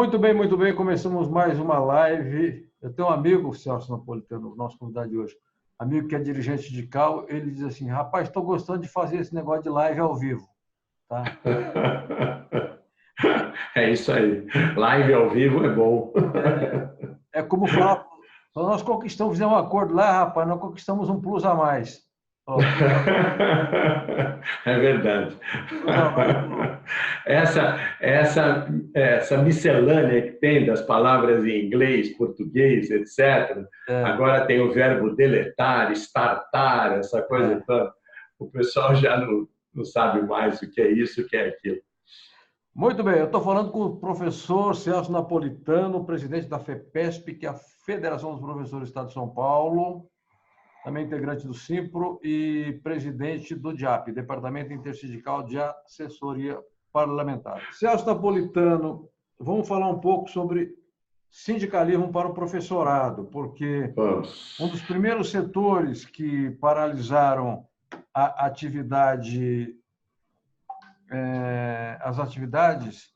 Muito bem. Começamos mais uma live. Eu tenho um amigo, Celso Napolitano, nosso convidado de hoje, amigo que é dirigente sindical, ele diz assim, rapaz, estou gostando de fazer esse negócio de live ao vivo. Tá? É isso aí. Live ao vivo é bom. É como falar, nós conquistamos, fizemos um acordo lá, rapaz, nós conquistamos um plus a mais. Ó, É verdade. plus a mais. Essa miscelânea que tem das palavras em inglês, português, etc. É, Agora tem o verbo deletar, startar, essa coisa é. toda. O pessoal já não sabe mais o que é isso, o que é aquilo. Muito bem, eu estou falando com o professor Celso Napolitano, presidente da FEPESP, que é a Federação dos Professores do Estado de São Paulo, também integrante do Simpro e presidente do DIAP, Departamento Intersindical de Assessoria Parlamentar. Celso Napolitano, vamos falar um pouco sobre sindicalismo para o professorado, porque Vamos. um dos primeiros setores que paralisaram a atividade, as atividades,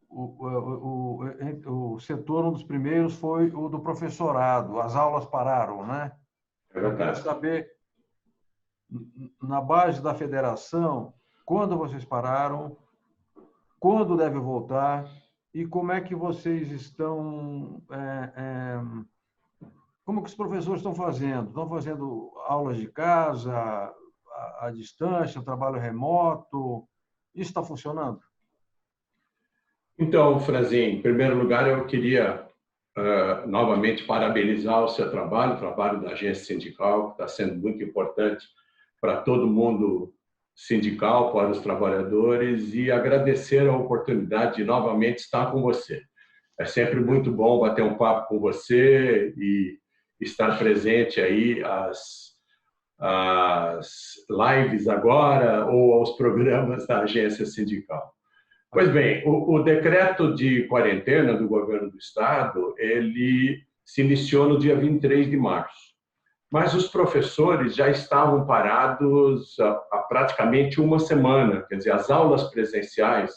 o setor, um dos primeiros foi o do professorado, as aulas pararam, né? É Eu queria verdade. saber, na base da federação, quando vocês pararam, quando deve voltar e como é que vocês estão, como que os professores estão fazendo? Estão fazendo aulas de casa, à distância, trabalho remoto? Isso está funcionando? Então, Franzinho, em primeiro lugar, eu queria novamente parabenizar o seu trabalho, o trabalho da agência sindical, que está sendo muito importante para todo mundo sindical, para os trabalhadores, e agradecer a oportunidade de novamente estar com você. É sempre muito bom bater um papo com você e estar presente aí às lives agora ou aos programas da agência sindical. Pois bem, o decreto de quarentena do governo do estado, ele se iniciou no dia 23 de março. Mas os professores já estavam parados há praticamente uma semana, quer dizer, as aulas presenciais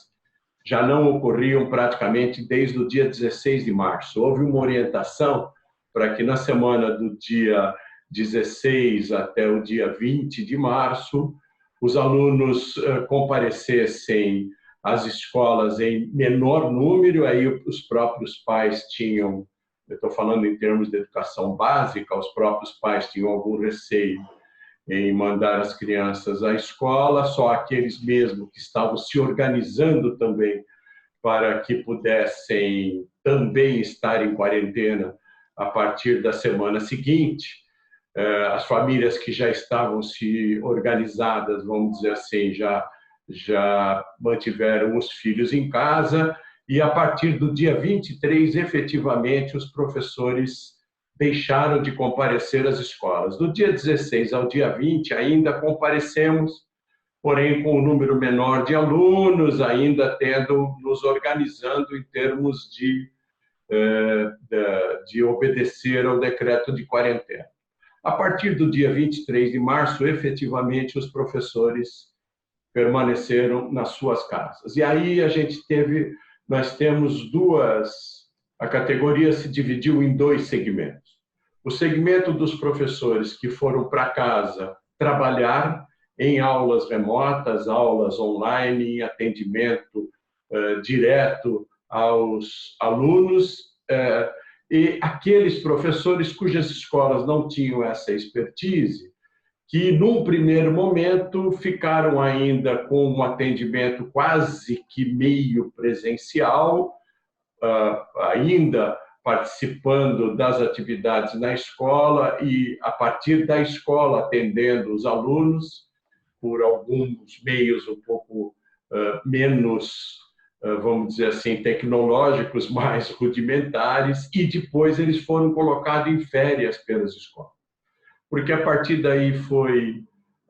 já não ocorriam praticamente desde o dia 16 de março. Houve uma orientação para que na semana do dia 16 até o dia 20 de março, os alunos comparecessem às escolas em menor número, aí os próprios pais tinham, eu estou falando em termos de educação básica, os próprios pais tinham algum receio em mandar as crianças à escola, só aqueles mesmo que estavam se organizando também para que pudessem também estar em quarentena a partir da semana seguinte. As famílias que já estavam se organizadas, vamos dizer assim, já mantiveram os filhos em casa e a partir do dia 23, efetivamente, os professores deixaram de comparecer às escolas. Do dia 16 ao dia 20, ainda comparecemos, porém com um número menor de alunos, ainda tendo nos organizando em termos de obedecer ao decreto de quarentena. A partir do dia 23 de março, efetivamente, os professores permaneceram nas suas casas. E aí nós temos a categoria se dividiu em dois segmentos. O segmento dos professores que foram para casa trabalhar em aulas remotas, aulas online, em atendimento direto aos alunos, e aqueles professores cujas escolas não tinham essa expertise, que, num primeiro momento, ficaram ainda com um atendimento quase que meio presencial, ainda participando das atividades na escola e, a partir da escola, atendendo os alunos por alguns meios um pouco menos, vamos dizer assim, tecnológicos, mais rudimentares, e depois eles foram colocados em férias pelas escolas. Porque a partir daí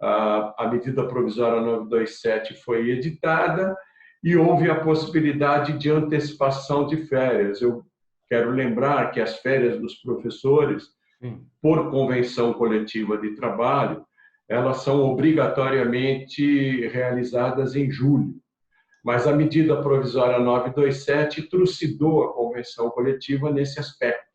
a medida provisória 927 foi editada e houve a possibilidade de antecipação de férias. Eu quero lembrar que as férias dos professores, por convenção coletiva de trabalho, elas são obrigatoriamente realizadas em julho. mas a medida provisória 927 trucidou a convenção coletiva nesse aspecto,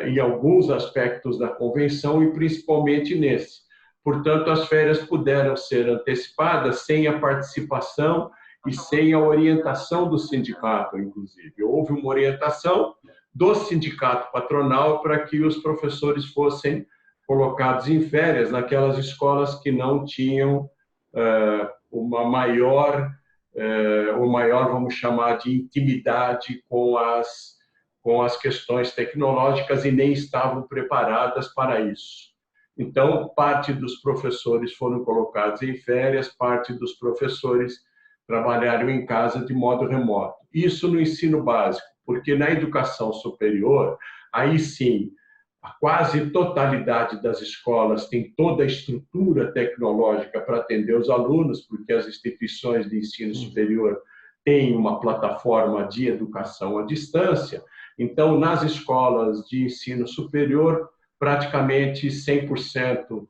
em alguns aspectos da convenção e principalmente nesse. Portanto, as férias puderam ser antecipadas sem a participação e sem a orientação do sindicato, inclusive. Houve uma orientação do sindicato patronal para que os professores fossem colocados em férias naquelas escolas que não tinham uma maior, vamos chamar de intimidade com as questões tecnológicas e nem estavam preparadas para isso. Então, parte dos professores foram colocados em férias, parte dos professores trabalharam em casa de modo remoto. Isso no ensino básico, porque na educação superior, aí sim, a quase totalidade das escolas tem toda a estrutura tecnológica para atender os alunos, porque as instituições de ensino superior têm uma plataforma de educação à distância. Então, nas escolas de ensino superior, praticamente 100%,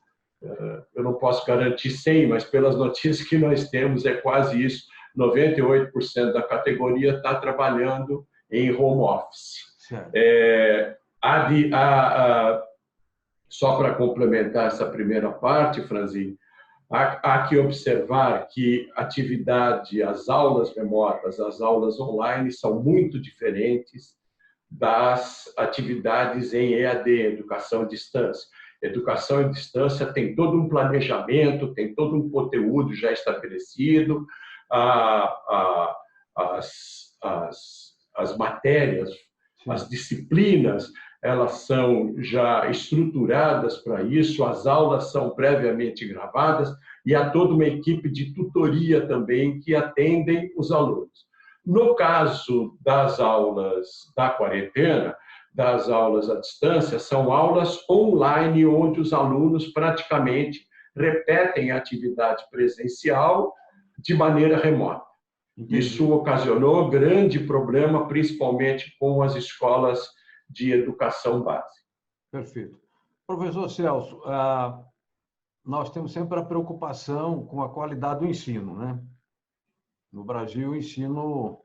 eu não posso garantir 100%, mas pelas notícias que nós temos é quase isso, 98% da categoria está trabalhando em home office. Só para complementar essa primeira parte, Franzinho, há que observar que as aulas remotas, as aulas online são muito diferentes das atividades em EAD, educação à distância. Educação à distância tem todo um planejamento, tem todo um conteúdo já estabelecido, as matérias, as disciplinas, elas são já estruturadas para isso, as aulas são previamente gravadas e há toda uma equipe de tutoria também que atendem os alunos. No caso das aulas da quarentena, das aulas à distância, são aulas online, onde os alunos praticamente repetem a atividade presencial de maneira remota. Isso ocasionou grande problema, principalmente com as escolas de educação básica. Perfeito. Professor Celso, nós temos sempre a preocupação com a qualidade do ensino, né? No Brasil, o ensino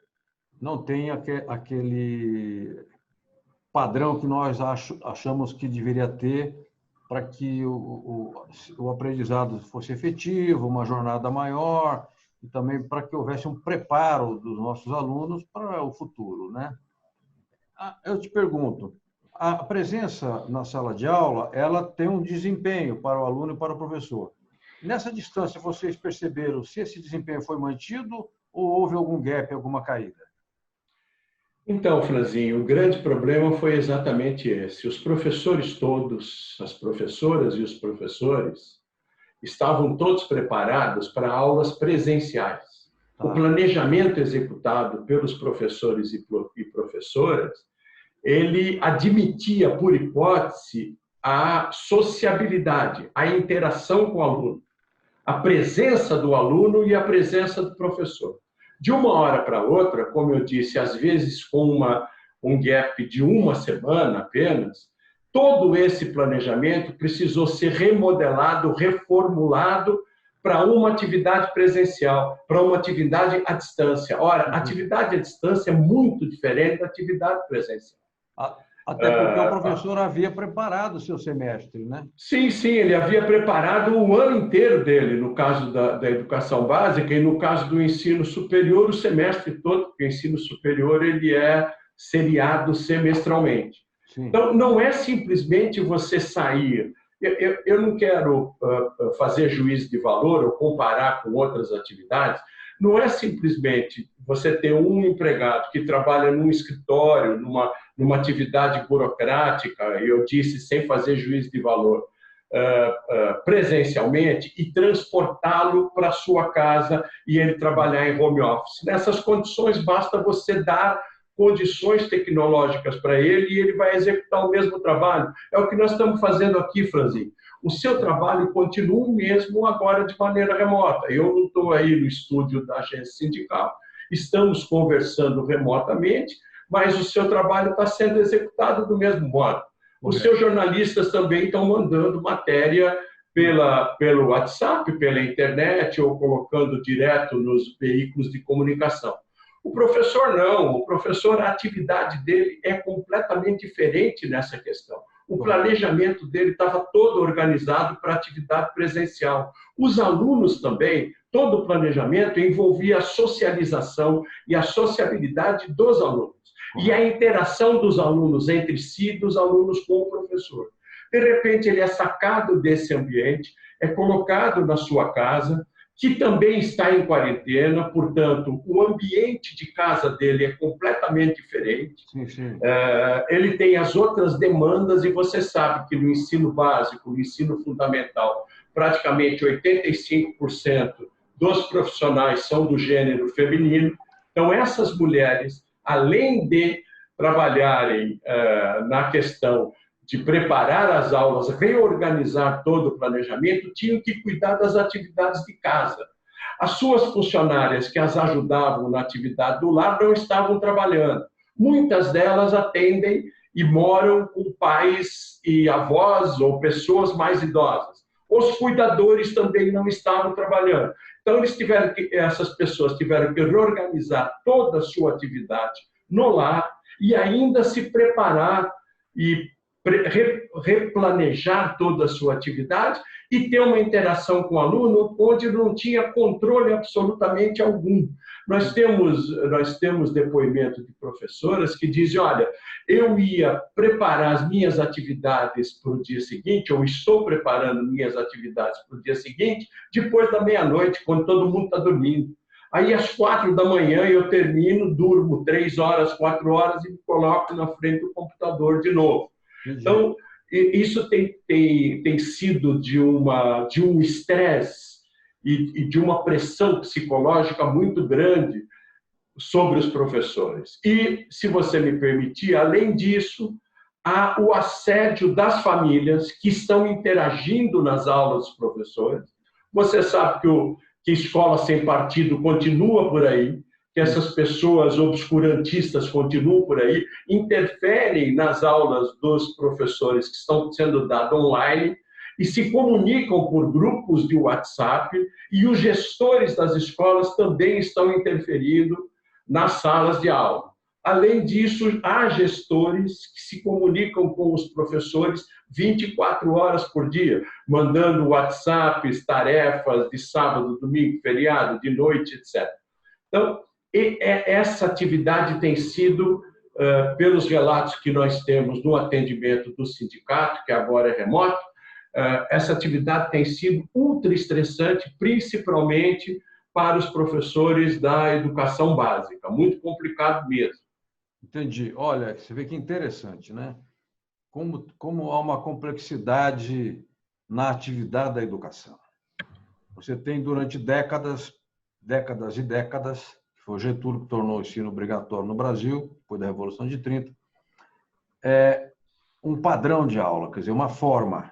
não tem aquele padrão que nós achamos que deveria ter para que o aprendizado fosse efetivo, uma jornada maior, e também para que houvesse um preparo dos nossos alunos para o futuro, né? Eu te pergunto, a presença na sala de aula, ela tem um desempenho para o aluno e para o professor. Nessa distância, vocês perceberam se esse desempenho foi mantido ou houve algum gap, alguma caída? Então, Franzinho, o grande problema foi exatamente esse. Os professores todos, as professoras e os professores, estavam todos preparados para aulas presenciais. O planejamento executado pelos professores e professoras, ele admitia, por hipótese, a sociabilidade, a interação com o aluno, a presença do aluno e a presença do professor. De uma hora para outra, como eu disse, às vezes com um gap de uma semana apenas, todo esse planejamento precisou ser remodelado, reformulado para uma atividade presencial, para uma atividade à distância. Ora, a atividade à distância é muito diferente da atividade presencial. Até porque o professor havia preparado o seu semestre, né? Sim, ele havia preparado o ano inteiro dele, no caso da educação básica, e no caso do ensino superior, o semestre todo, porque o ensino superior ele é seriado semestralmente. Sim. Então, não é simplesmente você sair. Eu não quero fazer juízo de valor ou comparar com outras atividades. Não é simplesmente você ter um empregado que trabalha num escritório, numa atividade burocrática, eu disse sem fazer juízo de valor, presencialmente e transportá-lo para a sua casa e ele trabalhar em home office. Nessas condições, basta você dar condições tecnológicas para ele e ele vai executar o mesmo trabalho. É o que nós estamos fazendo aqui, Franzinho. O seu trabalho continua o mesmo agora de maneira remota. Eu não estou aí no estúdio da agência sindical, estamos conversando remotamente, mas o seu trabalho está sendo executado do mesmo modo. Os seus jornalistas também estão mandando matéria pelo WhatsApp, pela internet ou colocando direto nos veículos de comunicação. O professor não, o professor, a atividade dele é completamente diferente nessa questão. O planejamento dele estava todo organizado para atividade presencial. Os alunos também, todo o planejamento envolvia a socialização e a sociabilidade dos alunos. E a interação dos alunos entre si, dos alunos com o professor. De repente, ele é sacado desse ambiente, é colocado na sua casa, que também está em quarentena, portanto, o ambiente de casa dele é completamente diferente. Sim, sim. Ele tem as outras demandas, e você sabe que no ensino básico, no ensino fundamental, praticamente 85% dos profissionais são do gênero feminino. Então, essas mulheres, além de trabalharem na questão de preparar as aulas, reorganizar todo o planejamento, tinham que cuidar das atividades de casa. As suas funcionárias que as ajudavam na atividade do lar não estavam trabalhando. Muitas delas atendem e moram com pais e avós ou pessoas mais idosas. Os cuidadores também não estavam trabalhando. Então, essas pessoas tiveram que reorganizar toda a sua atividade no lar e ainda se preparar e replanejar toda a sua atividade e ter uma interação com o aluno onde não tinha controle absolutamente algum. Nós temos depoimento de professoras que dizem, olha, eu ia preparar as minhas atividades para o dia seguinte, ou estou preparando minhas atividades para o dia seguinte, depois da meia-noite, quando todo mundo está dormindo. Aí, às 4 da manhã, eu termino, durmo 3 horas, 4 horas e me coloco na frente do computador de novo. Então, isso tem sido de um estresse e de uma pressão psicológica muito grande sobre os professores. E, se você me permitir, além disso, há o assédio das famílias que estão interagindo nas aulas dos professores. Você sabe que escola sem partido continua por aí, que essas pessoas obscurantistas continuam por aí, interferem nas aulas dos professores que estão sendo dadas online e se comunicam por grupos de WhatsApp, e os gestores das escolas também estão interferindo nas salas de aula. Além disso, há gestores que se comunicam com os professores 24 horas por dia, mandando WhatsApps, tarefas de sábado, domingo, feriado, de noite, etc. Então, essa atividade tem sido, pelos relatos que nós temos no atendimento do sindicato, que agora é remoto, essa atividade tem sido ultra estressante, principalmente para os professores da educação básica. Muito complicado mesmo. Entendi. Olha, você vê que interessante, né? Como há uma complexidade na atividade da educação. Você tem, durante décadas e décadas, foi o Getúlio que tornou o ensino obrigatório no Brasil, depois da Revolução de 30, um padrão de aula, quer dizer, uma forma.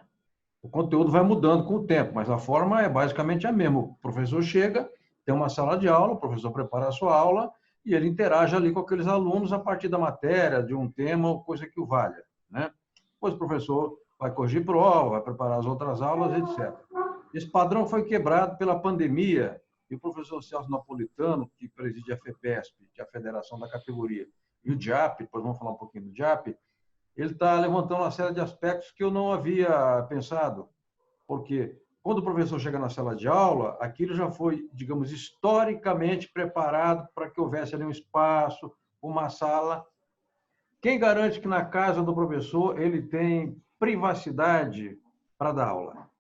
O conteúdo vai mudando com o tempo, mas a forma é basicamente a mesma. O professor chega, tem uma sala de aula, o professor prepara a sua aula e ele interage ali com aqueles alunos a partir da matéria, de um tema ou coisa que o valha, né? Depois o professor vai corrigir prova, vai preparar as outras aulas, etc. Esse padrão foi quebrado pela pandemia. E o professor Celso Napolitano, que preside a FEPESP, que é a federação da categoria, e o DIAP, depois vamos falar um pouquinho do DIAP, ele está levantando uma série de aspectos que eu não havia pensado. Porque quando o professor chega na sala de aula, aquilo já foi, digamos, historicamente preparado para que houvesse ali um espaço, uma sala. Quem garante que na casa do professor ele tem privacidade para dar aula?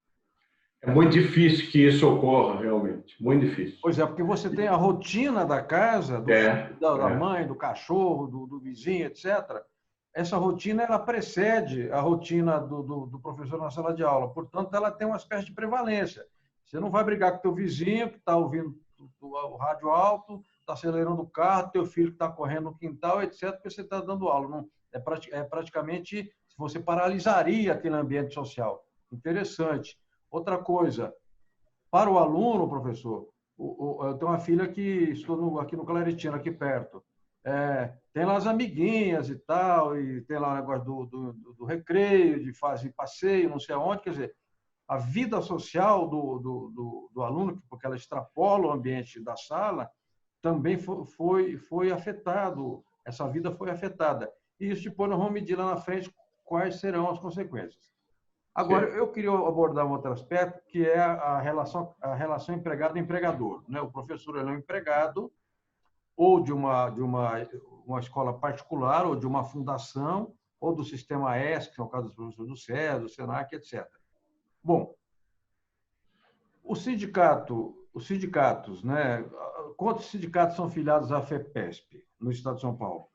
É muito difícil que isso ocorra, realmente. Muito difícil. Pois é, porque você tem a rotina da casa, da mãe, do cachorro, do vizinho, etc. Essa rotina ela precede a rotina do professor na sala de aula. Portanto, ela tem uma espécie de prevalência. Você não vai brigar com o teu vizinho que está ouvindo o rádio alto, está acelerando o carro, teu filho que está correndo no quintal, etc., porque você está dando aula. Não, é praticamente, você paralisaria aquele ambiente social. Interessante. Outra coisa, para o aluno, professor, eu tenho uma filha que estou aqui no Claretino, aqui perto. Tem lá as amiguinhas e tal, e tem lá o negócio do recreio, de fazer passeio, não sei aonde. Quer dizer, a vida social do aluno, porque ela extrapola o ambiente da sala, também foi afetado, essa vida foi afetada. E isso depois nós vamos medir lá na frente quais serão as consequências. Agora, eu queria abordar um outro aspecto, que é a relação empregado-empregador, né? O professor é um empregado ou de uma escola particular, ou de uma fundação, ou do sistema ESC, que é o caso dos professores do SES, do SENAC, etc. Bom, os sindicatos, né? Quantos sindicatos são filiados à FEPESP, no estado de São Paulo?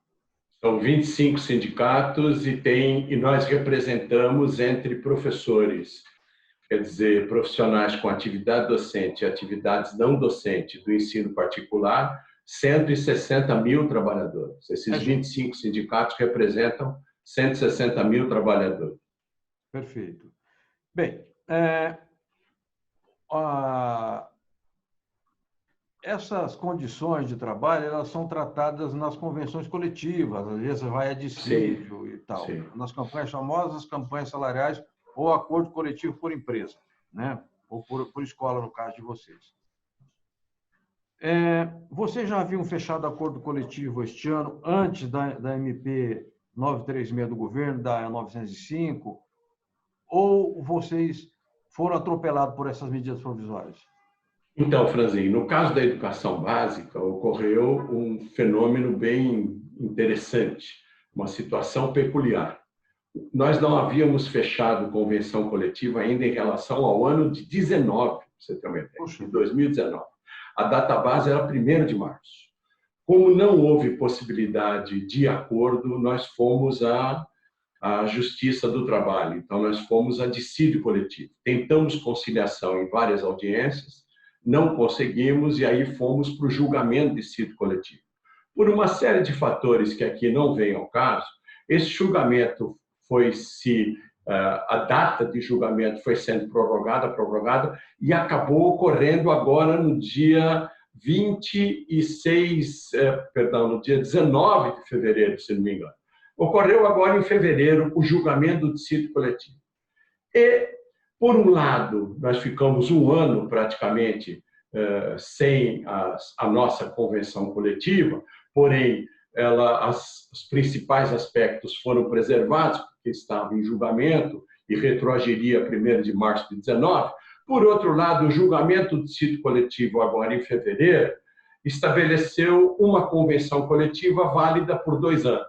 São 25 sindicatos e nós representamos entre professores, quer dizer, profissionais com atividade docente e atividades não docentes do ensino particular, 160 mil trabalhadores. Esses 25 sindicatos representam 160 mil trabalhadores. Perfeito. Bem, essas condições de trabalho, elas são tratadas nas convenções coletivas, às vezes vai a dissídio e tal, nas campanhas famosas, campanhas salariais ou acordo coletivo por empresa, né? Ou por escola, no caso de vocês. Vocês já haviam fechado acordo coletivo este ano, antes da MP 936 do governo, da 905, ou vocês foram atropelados por essas medidas provisórias? Então, Franzinho, no caso da educação básica, ocorreu um fenômeno bem interessante, uma situação peculiar. Nós não havíamos fechado convenção coletiva ainda em relação ao ano de 19, você ter uma ideia, de 2019. A data base era 1º de março. Como não houve possibilidade de acordo, nós fomos à Justiça do Trabalho. Então, nós fomos a dissídio coletivo. Tentamos conciliação em várias audiências, não conseguimos, e aí fomos para o julgamento de dissídio coletivo. Por uma série de fatores que aqui não vêm ao caso, esse julgamento a data de julgamento foi sendo prorrogada, e acabou ocorrendo agora no dia 19 de fevereiro, se não me engano. Ocorreu agora em fevereiro o julgamento do dissídio coletivo. E, por um lado, nós ficamos um ano praticamente sem a nossa convenção coletiva, porém, os principais aspectos foram preservados, porque estavam em julgamento e retroagiria a 1º de março de 19. Por outro lado, o julgamento do dissídio coletivo, agora em fevereiro, estabeleceu uma convenção coletiva válida por 2 anos.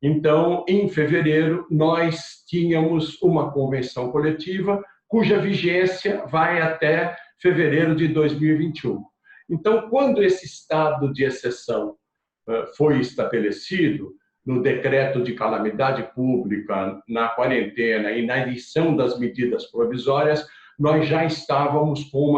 Então, em fevereiro, nós tínhamos uma convenção coletiva cuja vigência vai até fevereiro de 2021. Então, quando esse estado de exceção foi estabelecido no decreto de calamidade pública, na quarentena e na edição das medidas provisórias, nós já estávamos com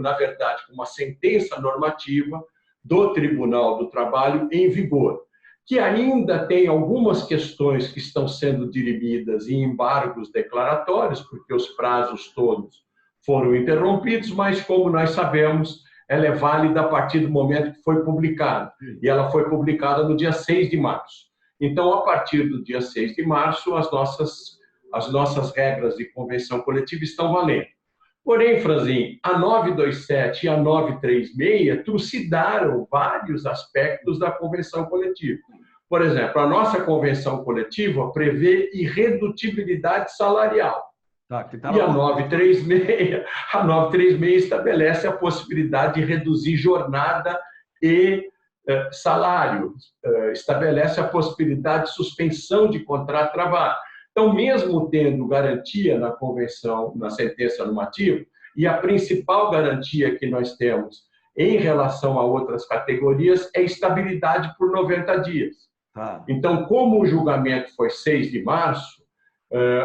na verdade, com uma sentença normativa do Tribunal do Trabalho em vigor, que ainda tem algumas questões que estão sendo dirimidas em embargos declaratórios, porque os prazos todos foram interrompidos, mas, como nós sabemos, ela é válida a partir do momento que foi publicada, e ela foi publicada no dia 6 de março. Então, a partir do dia 6 de março, as nossas regras de convenção coletiva estão valendo. Porém, Franzinho, a 927 e a 936 trucidaram vários aspectos da convenção coletiva. Por exemplo, a nossa convenção coletiva prevê irredutibilidade salarial. E a 936 estabelece a possibilidade de reduzir jornada e salário, estabelece a possibilidade de suspensão de contrato de trabalho. Então, mesmo tendo garantia na convenção, na sentença normativa, e a principal garantia que nós temos em relação a outras categorias é estabilidade por 90 dias. Então, como o julgamento foi 6 de março,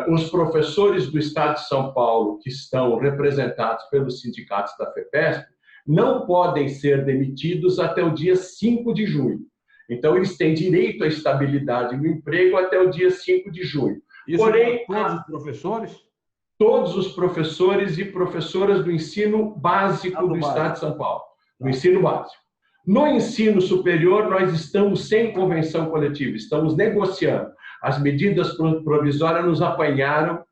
os professores do Estado de São Paulo, que estão representados pelos sindicatos da FEPESP, não podem ser demitidos até o dia 5 de junho. Então, eles têm direito à estabilidade no emprego até o dia 5 de junho. Isso. Porém, todos os professores? Todos os professores e professoras do ensino básico do Estado de São Paulo. Do ensino básico. No ensino superior, nós estamos sem convenção coletiva, estamos negociando. As medidas provisórias nos apanharam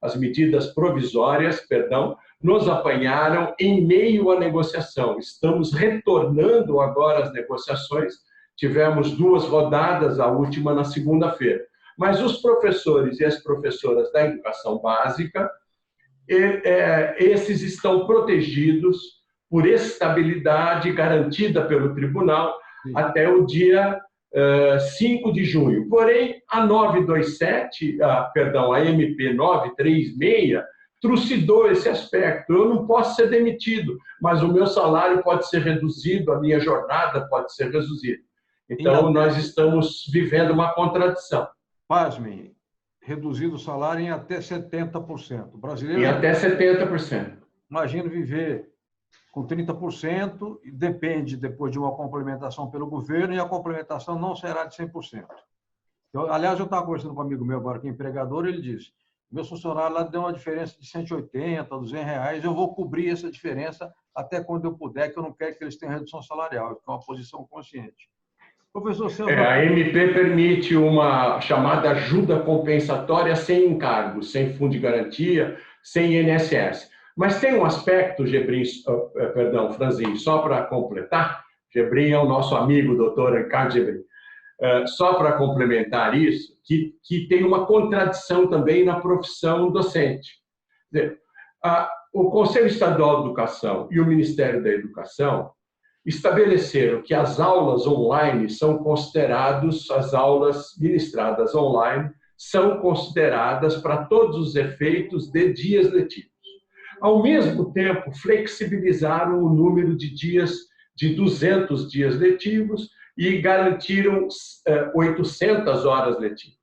as medidas provisórias, perdão, nos apanharam em meio à negociação. Estamos retornando agora às negociações. Tivemos 2 rodadas, a última na segunda-feira. Mas os professores e as professoras da educação básica, esses estão protegidos por estabilidade garantida pelo tribunal até o dia 5 de junho. Porém, a 927, a MP 936, trucidou esse aspecto. Eu não posso ser demitido, mas o meu salário pode ser reduzido, a minha jornada pode ser reduzida. Então, nós estamos vivendo uma contradição. Pasmem, reduzido o salário em até 70%. O brasileiro... Em até 70%. Imagina viver com 30%, e depende depois de uma complementação pelo governo, e a complementação não será de 100%. Aliás, eu estava conversando com um amigo meu agora, que é empregador, ele disse, meu funcionário lá deu uma diferença de 180, 200 reais, eu vou cobrir essa diferença até quando eu puder, que eu não quero que eles tenham redução salarial, que é uma posição consciente. Professor Celso... A MP permite uma chamada ajuda compensatória sem encargo, sem fundo de garantia, sem INSS. Mas tem um aspecto, Franzin, só para completar, Gebrim é o nosso amigo, doutor Ricardo Gebrim, só para complementar isso, que tem uma contradição também na profissão docente. Quer dizer, o Conselho Estadual de Educação e o Ministério da Educação estabeleceram que as aulas online são consideradas, as aulas ministradas online são consideradas para todos os efeitos de dias letivos. Ao mesmo tempo, flexibilizaram o número de dias, de 200 dias letivos, e garantiram 800 horas letivas.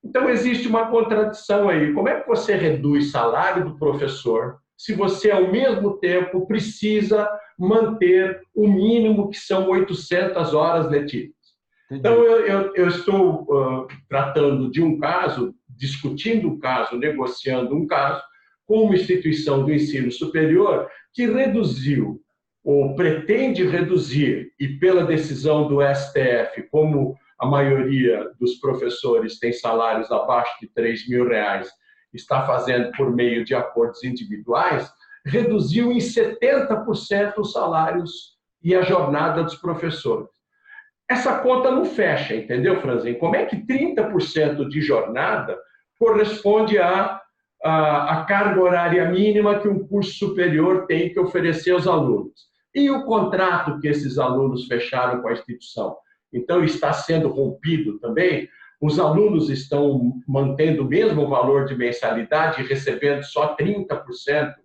Então, existe uma contradição aí. Como é que você reduz salário do professor se você, ao mesmo tempo, precisa manter o mínimo, que são 800 horas letivas? Entendi. Então, eu estou tratando de um caso, discutindo um caso, negociando um caso, com uma instituição do ensino superior que reduziu, ou pretende reduzir, e pela decisão do STF, como a maioria dos professores tem salários abaixo de R$3.000, está fazendo por meio de acordos individuais, reduziu em 70% os salários e a jornada dos professores. Essa conta não fecha, entendeu, Franzin? Como é que 30% de jornada corresponde à carga horária mínima que um curso superior tem que oferecer aos alunos? E o contrato que esses alunos fecharam com a instituição? Então, está sendo rompido também? Os alunos estão mantendo o mesmo valor de mensalidade e recebendo só 30%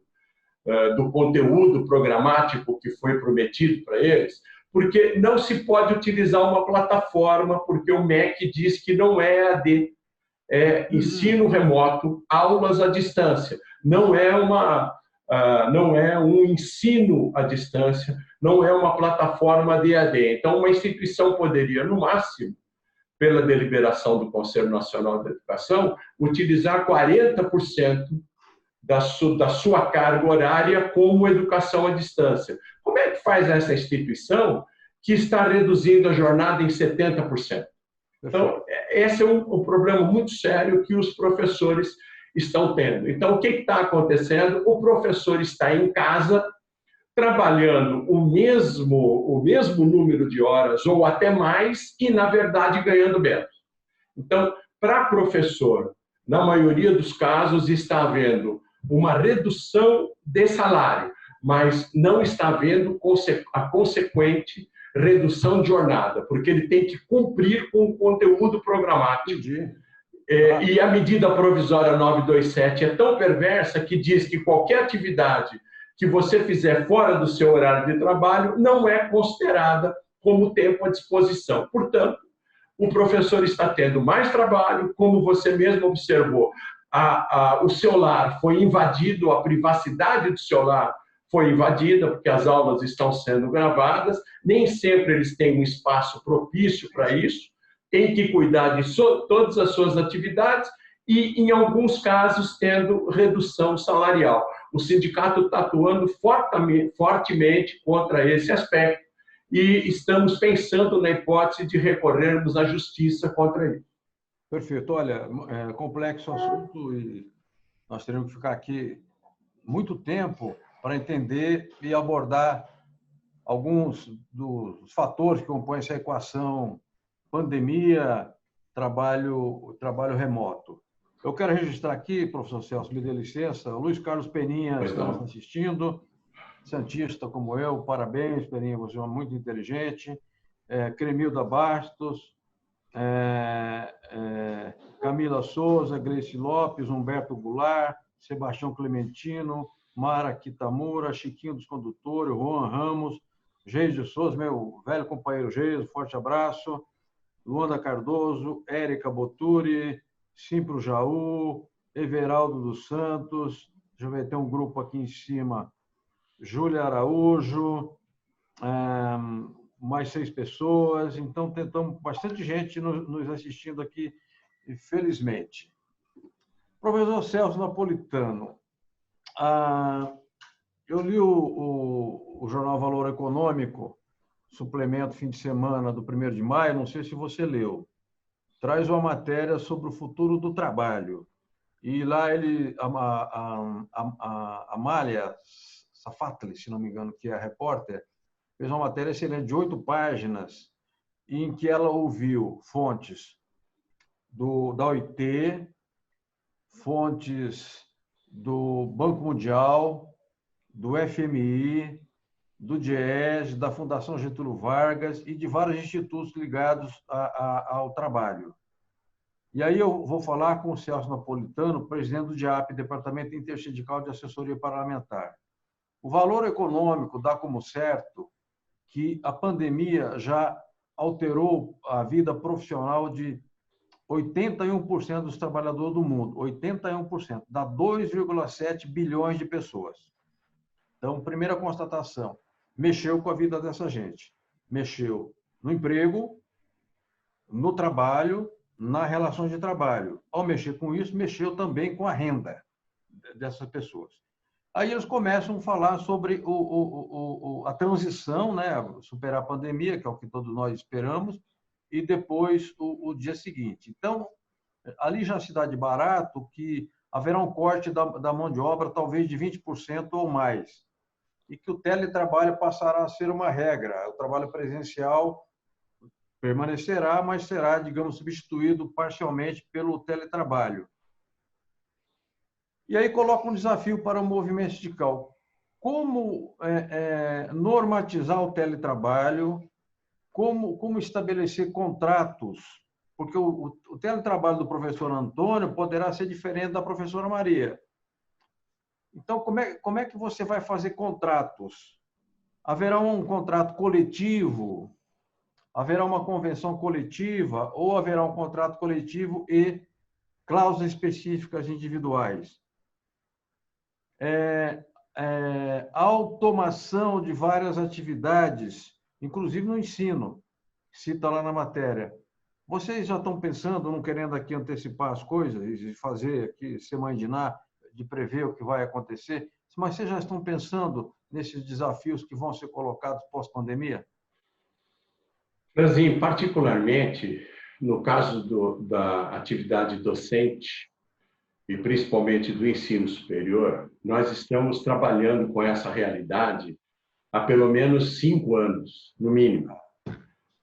do conteúdo programático que foi prometido para eles? Porque não se pode utilizar uma plataforma, porque o MEC diz que não é EAD, é ensino remoto, aulas à distância. Não é um ensino à distância, não é uma plataforma de EAD. Então, uma instituição poderia, no máximo, pela deliberação do Conselho Nacional de Educação, utilizar 40% da sua carga horária como educação à distância. Como é que faz essa instituição que está reduzindo a jornada em 70%? Então, esse é um problema muito sério que os professores estão tendo. Então, o que está acontecendo? O professor está em casa, trabalhando o mesmo número de horas, ou até mais, e, na verdade, ganhando menos. Então, para professor, na maioria dos casos, está havendo uma redução de salário, mas não está havendo a consequente redução de jornada, porque ele tem que cumprir com o conteúdo programático. E a medida provisória 927 é tão perversa que diz que qualquer atividade que você fizer fora do seu horário de trabalho não é considerada como tempo à disposição. Portanto, o professor está tendo mais trabalho, como você mesmo observou. O seu lar foi invadido, a privacidade do seu lar foi invadida, porque as aulas estão sendo gravadas, nem sempre eles têm um espaço propício para isso, tem que cuidar de todas as suas atividades e, em alguns casos, tendo redução salarial. O sindicato está atuando fortemente contra esse aspecto e estamos pensando na hipótese de recorrermos à justiça contra ele. Perfeito. Olha, complexo assunto e Nós teríamos que ficar aqui muito tempo para entender e abordar alguns dos fatores que compõem essa equação pandemia, trabalho remoto. Eu quero registrar aqui, professor Celso, me dê licença, o Luiz Carlos Peninha está nos assistindo, santista como eu, parabéns, Peninha, você é muito inteligente. Cremilda Bastos, Camila Souza, Gleice Lopes, Humberto Goulart, Sebastião Clementino, Mara Kitamura, Chiquinho dos Condutores, Juan Ramos, Geis de Souza, meu velho companheiro Geis, forte abraço, Luanda Cardoso, Érica Boturi, Simpro Jaú, Everaldo dos Santos, deixa eu ver, tem um grupo aqui em cima, Júlia Araújo, mais 6 pessoas, então tentamos, bastante gente nos assistindo aqui, infelizmente. Professor Celso Napolitano, eu li o jornal Valor Econômico, suplemento fim de semana do 1º de maio, não sei se você leu, traz uma matéria sobre o futuro do trabalho. E lá a Amália Safatli, se não me engano, que é a repórter, fez uma matéria excelente de 8 páginas, em que ela ouviu fontes da OIT, fontes do Banco Mundial, do FMI, do DIEESE, da Fundação Getúlio Vargas e de vários institutos ligados ao trabalho. E aí eu vou falar com o Celso Napolitano, presidente do DIAP, Departamento Intersindical de Assessoria Parlamentar. O Valor Econômico dá como certo que a pandemia já alterou a vida profissional de 81% dos trabalhadores do mundo, 81%, dá 2,7 bilhões de pessoas. Então, primeira constatação, mexeu com a vida dessa gente. Mexeu no emprego, no trabalho, nas relações de trabalho. Ao mexer com isso, mexeu também com a renda dessas pessoas. Aí eles começam a falar sobre a transição, né? Superar a pandemia, que é o que todos nós esperamos, e depois o dia seguinte. Então, ali já se dá de barato que haverá um corte da mão de obra talvez de 20% ou mais, e que o teletrabalho passará a ser uma regra. O trabalho presencial permanecerá, mas será, digamos, substituído parcialmente pelo teletrabalho. E aí coloca um desafio para o movimento sindical. Como normatizar o teletrabalho? Como estabelecer contratos? Porque o teletrabalho do professor Antônio poderá ser diferente da professora Maria. Então, como é que você vai fazer contratos? Haverá um contrato coletivo? Haverá uma convenção coletiva? Ou haverá um contrato coletivo e cláusulas específicas individuais? Automação de várias atividades, inclusive no ensino, cita lá na matéria. Vocês já estão pensando, não querendo aqui antecipar as coisas e fazer aqui, ser mãe de Ná, de prever o que vai acontecer, mas vocês já estão pensando nesses desafios que vão ser colocados pós-pandemia? Franzinho, particularmente, no caso da atividade docente, e principalmente do ensino superior, nós estamos trabalhando com essa realidade há pelo menos 5 anos, no mínimo,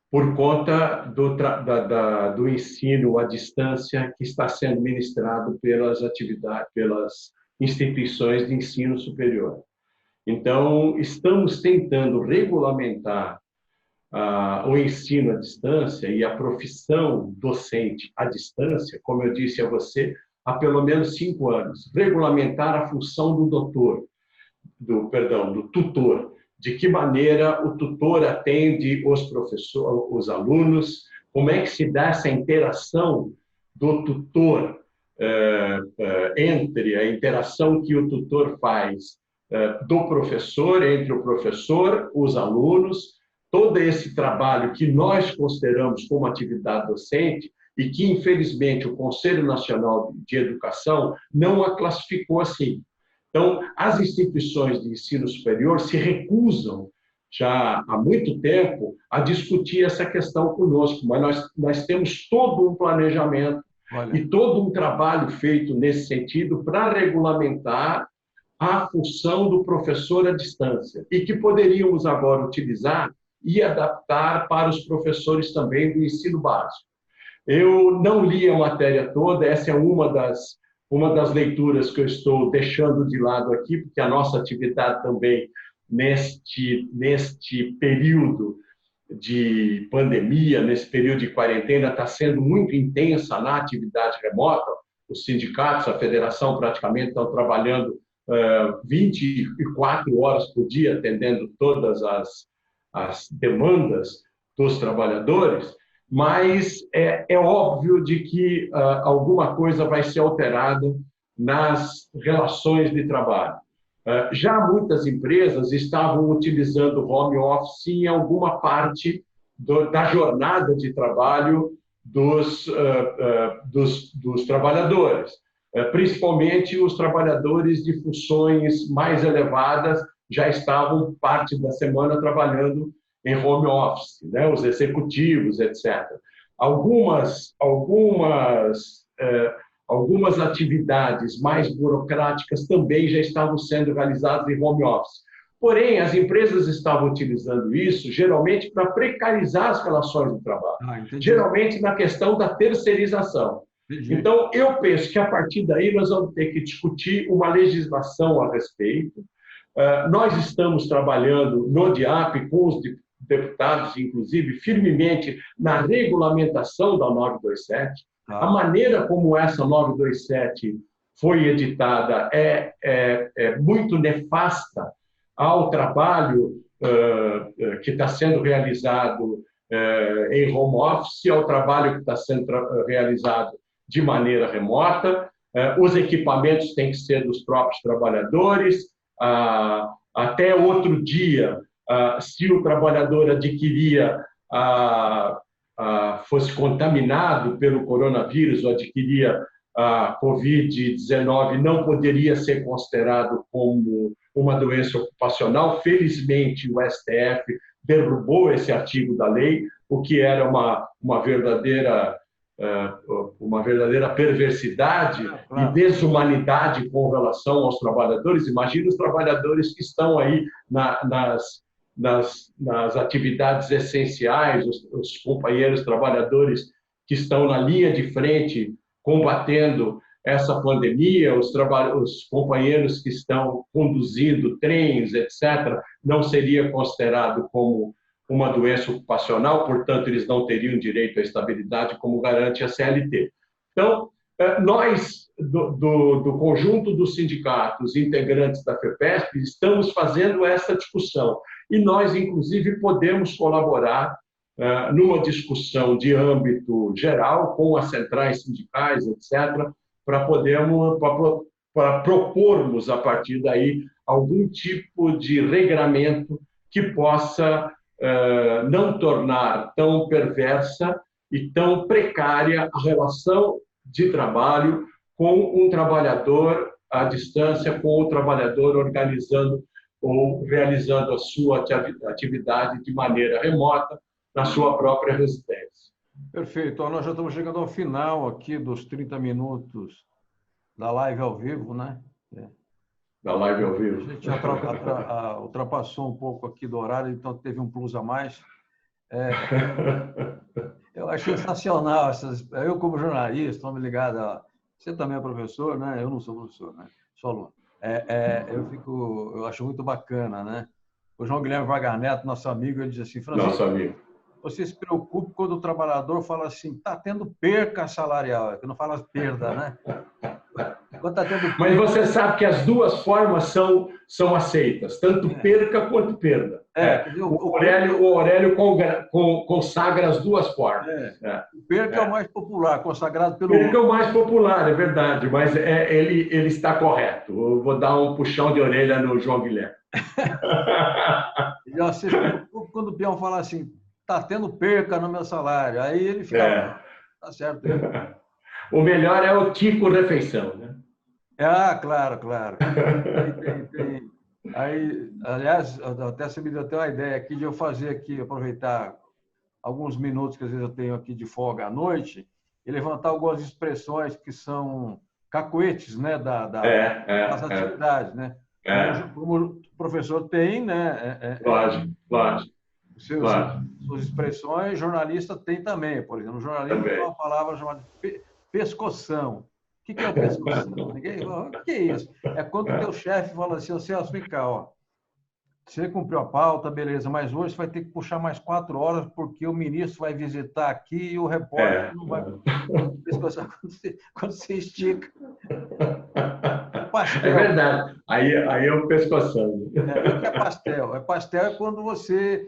por conta do ensino à distância que está sendo ministrado pelas instituições de ensino superior. Então, estamos tentando regulamentar o ensino à distância e a profissão docente à distância, como eu disse a você, há pelo menos 5 anos. Regulamentar a função do tutor. De que maneira o tutor atende os alunos, como é que se dá essa interação do tutor entre a interação que o tutor faz do professor, entre o professor, os alunos, todo esse trabalho que nós consideramos como atividade docente e que, infelizmente, o Conselho Nacional de Educação não a classificou assim. Então, as instituições de ensino superior se recusam, já há muito tempo, a discutir essa questão conosco, mas nós temos todo um planejamento Olha. E todo um trabalho feito nesse sentido para regulamentar a função do professor à distância e que poderíamos agora utilizar e adaptar para os professores também do ensino básico. Eu não li a matéria toda, essa é uma das leituras que eu estou deixando de lado aqui, porque a nossa atividade também neste período de pandemia, nesse período de quarentena, está sendo muito intensa na atividade remota. Os sindicatos, a federação praticamente estão trabalhando 24 horas por dia, atendendo todas as demandas dos trabalhadores, mas é óbvio de que alguma coisa vai ser alterada nas relações de trabalho. Já muitas empresas estavam utilizando home office em alguma parte da jornada de trabalho dos trabalhadores, principalmente os trabalhadores de funções mais elevadas já estavam parte da semana trabalhando em home office, né? Os executivos, etc. Algumas atividades mais burocráticas também já estavam sendo realizadas em home office. Porém, as empresas estavam utilizando isso geralmente para precarizar as relações de trabalho, geralmente na questão da terceirização. Então, eu penso que a partir daí nós vamos ter que discutir uma legislação a respeito. Nós estamos trabalhando no DIAP com os deputados, inclusive, firmemente na regulamentação da 927. A maneira como essa 927 foi editada é muito nefasta ao trabalho que está sendo realizado em home office, ao trabalho que está sendo realizado de maneira remota. Os equipamentos têm que ser dos próprios trabalhadores. Até outro dia, se o trabalhador adquiria fosse contaminado pelo coronavírus ou adquiria a Covid-19, não poderia ser considerado como uma doença ocupacional. Felizmente, o STF derrubou esse artigo da lei, o que era uma verdadeira perversidade e desumanidade com relação aos trabalhadores. Imagina os trabalhadores que estão aí nas atividades essenciais, os companheiros trabalhadores que estão na linha de frente combatendo essa pandemia, os companheiros que estão conduzindo trens, etc., não seria considerado como uma doença ocupacional, portanto, eles não teriam direito à estabilidade como garante a CLT. Então, nós, do conjunto dos sindicatos integrantes da FEPESP, estamos fazendo essa discussão. E nós, inclusive, podemos colaborar numa discussão de âmbito geral com as centrais sindicais, etc., para propormos, a partir daí, algum tipo de regramento que possa não tornar tão perversa e tão precária a relação de trabalho com um trabalhador à distância, com o trabalhador organizando ou realizando a sua atividade de maneira remota na sua própria residência. Perfeito. Nós já estamos chegando ao final aqui dos 30 minutos da live ao vivo, né? Da live ao vivo. A gente já ultrapassou um pouco aqui do horário, então teve um plus a mais. Eu acho sensacional eu, como jornalista, estou me ligado você também é professor, né? Eu não sou professor, né? Sou aluno. Eu acho muito bacana, né? O João Guilherme Vargas Neto, nosso amigo, ele diz assim: Francisco, nosso amigo, você se preocupe quando o trabalhador fala assim, está tendo perca salarial, que não fala perda, né? Quando tá tendo perda... Mas você sabe que as duas formas são aceitas, tanto perca quanto perda. O Aurélio consagra as duas formas. Perca é o mais popular, consagrado pelo... Perca é o mais popular, é verdade, mas ele está correto. Eu vou dar um puxão de orelha no João Guilherme. E você se preocupa quando o peão fala assim, está tendo perca no meu salário. Aí ele fica... Tá certo. O melhor é o Tico Refeição, né? Claro. Aí, aliás, até você me deu até uma ideia aqui de eu fazer aqui, aproveitar alguns minutos que às vezes eu tenho aqui de folga à noite e levantar algumas expressões que são cacoetes, né, das atividades, né? Como o professor tem, né? Lógico, lógico, lógico. Suas expressões, jornalista tem também. Por exemplo, o jornalismo tem Também. uma palavra chamada pescoção. O que é o pescoção? Ninguém fala, o que é isso? É quando o teu chefe fala assim, Celso, vem cá, ó, você cumpriu a pauta, beleza, mas hoje você vai ter que puxar mais 4 horas porque o ministro vai visitar aqui e o repórter não vai... Pescoção, quando você estica. É verdade. Aí é o pescoção. O que é pastel? Pastel é quando você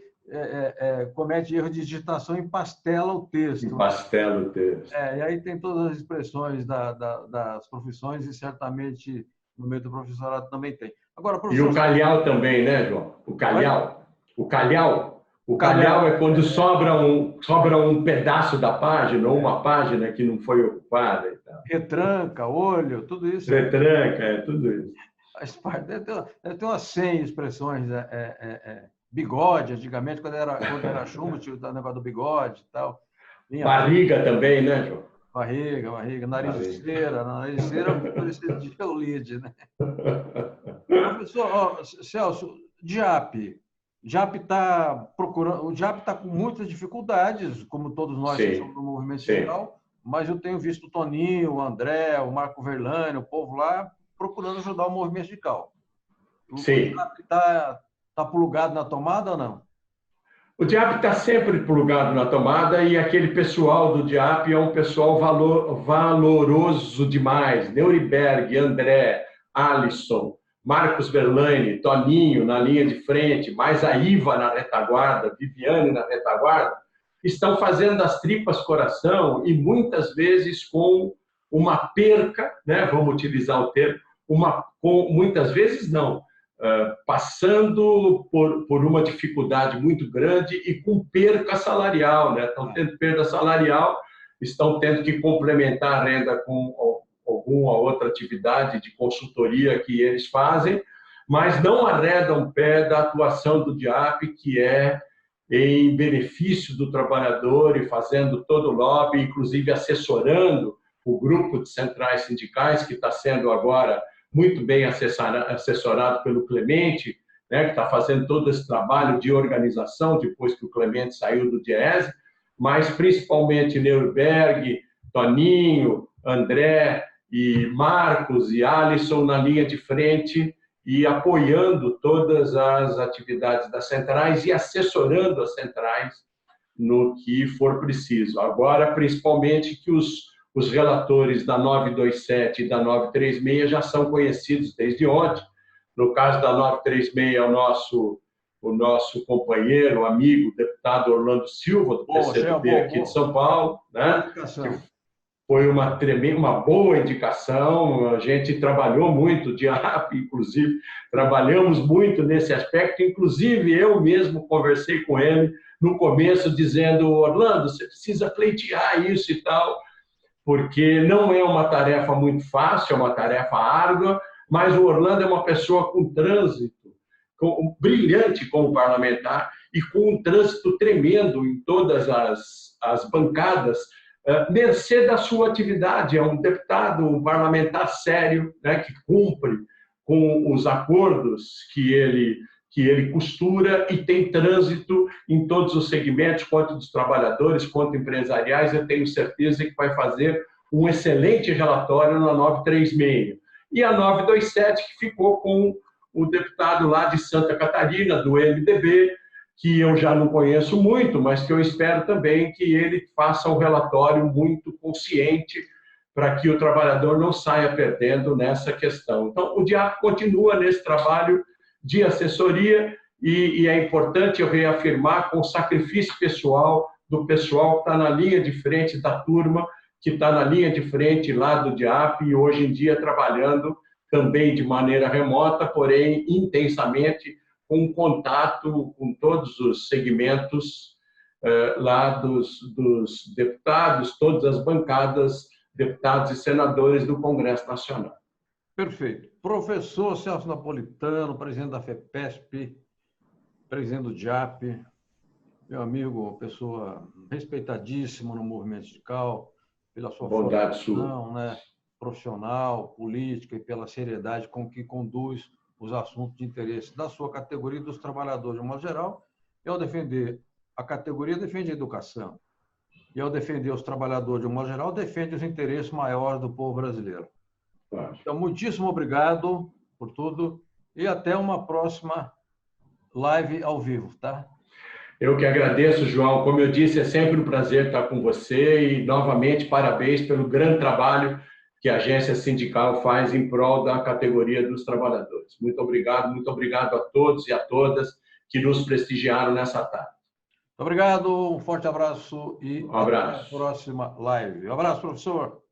comete erro de digitação e empastela o texto. Empastela o texto. E aí tem todas as expressões das profissões e certamente no meio do professorado também tem. Agora, E o calhau também, né, João? O calhau. O calhau. O calhau é quando sobra um pedaço da página ou uma página que não foi ocupada. E tal. Retranca, olho, tudo isso. Retranca, tudo isso. Deve ter umas 100 expressões. Bigode, antigamente, quando era chumbo, tinha o negócio do bigode e tal. Barriga também, né, João? Barriga. Nariz de cera é o que precisa de Eulide, né? Professor, Celso, DIAP. O DIAP está com muitas dificuldades, como todos nós que somos do movimento sindical, mas eu tenho visto o Toninho, o André, o Marco Verlani, o povo lá, procurando ajudar o movimento sindical. O DIAP está plugado na tomada ou não? O DIAP está sempre plugado na tomada e aquele pessoal do DIAP é um pessoal valoroso demais. Neuriberg, André, Alisson, Marcos Verlani, Toninho na linha de frente, mais a Iva na retaguarda, Viviane na retaguarda, estão fazendo as tripas coração e muitas vezes com uma perca, né? Vamos utilizar o termo, muitas vezes não, passando por uma dificuldade muito grande e com perca salarial, né? Estão tendo perda salarial, estão tendo que complementar a renda com alguma outra atividade de consultoria que eles fazem, mas não arredam pé da atuação do DIAP, que é em benefício do trabalhador e fazendo todo o lobby, inclusive assessorando o grupo de centrais sindicais, que está sendo agora muito bem assessorado pelo Clemente, né, que está fazendo todo esse trabalho de organização depois que o Clemente saiu do Diese, mas principalmente Neurberg, Toninho, André e Marcos e Alisson na linha de frente e apoiando todas as atividades das centrais e assessorando as centrais no que for preciso. Agora, principalmente que os relatores da 927 e da 936 já são conhecidos desde ontem. No caso da 936, é o nosso companheiro, amigo, deputado Orlando Silva, do PCdoB aqui de São Paulo, né? Foi uma boa indicação, a gente trabalhou muito, o DIAP, inclusive, trabalhamos muito nesse aspecto, inclusive eu mesmo conversei com ele no começo, dizendo, Orlando, você precisa pleitear isso e tal, porque não é uma tarefa muito fácil, é uma tarefa árdua, mas o Orlando é uma pessoa com trânsito, brilhante como parlamentar e com um trânsito tremendo em todas as bancadas, mercê da sua atividade. É um deputado, um parlamentar sério, né, que cumpre com os acordos que ele costura e tem trânsito em todos os segmentos, quanto dos trabalhadores, quanto empresariais. Eu tenho certeza que vai fazer um excelente relatório na 936. E a 927, que ficou com o deputado lá de Santa Catarina, do MDB, que eu já não conheço muito, mas que eu espero também que ele faça um relatório muito consciente para que o trabalhador não saia perdendo nessa questão. Então, o DIAP continua nesse trabalho de assessoria e é importante eu reafirmar com o sacrifício pessoal do pessoal que está na linha de frente da turma, que está na linha de frente lá do DIAP e hoje em dia trabalhando também de maneira remota, porém intensamente, com contato com todos os segmentos lá dos deputados, todas as bancadas, deputados e senadores do Congresso Nacional. Perfeito. Professor Celso Napolitano, presidente da FEPESP, presidente do DIAP, meu amigo, pessoa respeitadíssima no movimento sindical, pela sua bondade formação, sua, né, profissional, política e pela seriedade com que conduz os assuntos de interesse da sua categoria e dos trabalhadores de um modo geral. E ao defender a categoria, defende a educação. E ao defender os trabalhadores de um modo geral, defende os interesses maiores do povo brasileiro. claro. Então, muitíssimo obrigado por tudo e até uma próxima live ao vivo, tá? Eu que agradeço, João. Como eu disse, é sempre um prazer estar com você e, novamente, parabéns pelo grande trabalho que a agência sindical faz em prol da categoria dos trabalhadores. Muito obrigado a todos e a todas que nos prestigiaram nessa tarde. Obrigado, um forte abraço e Um abraço. até a próxima live. Um abraço, professor.